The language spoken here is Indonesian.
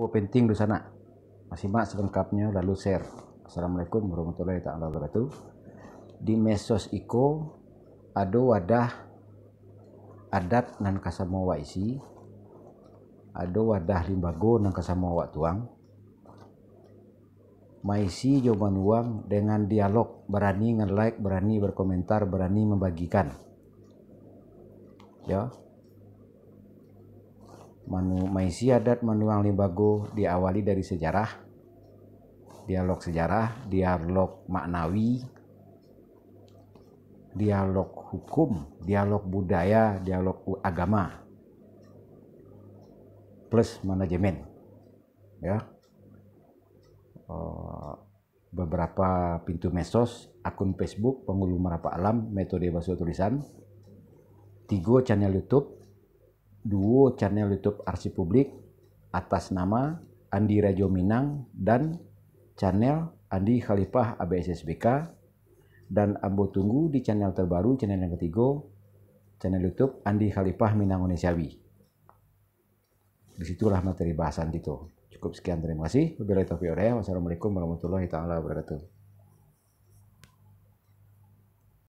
penting di sana. Simak selengkapnya lalu share. Assalamualaikum warahmatullahi taala wabarakatuh. Di mesos iko ada wadah adat nan kasamowa isi, ada wadah limbago nan kasamowa tuang. Maisi jawaban uang dengan dialog, berani nge-like, berani berkomentar, berani membagikan. Ya. Maisi adat manuang limbago diawali dari sejarah, dialog maknawi, dialog hukum, dialog budaya, dialog agama, plus manajemen. Ya. Beberapa pintu mesos, akun Facebook Penghulu Merapak Alam, metode basuh tulisan, 3 channel YouTube, 2 channel YouTube Arsip Publik atas nama Andi Rajo Minang dan channel Andi Khalifah ABSSBK, dan ambo tunggu di channel terbaru, channel yang ketiga, channel YouTube Andi Khalifah Minang Indonesiawi. Disitulah materi bahasan itu. Cukup sekian, terima kasih. Wabillahi taufiq wal hidayah. Wassalamualaikum warahmatullahi taala wabarakatuh.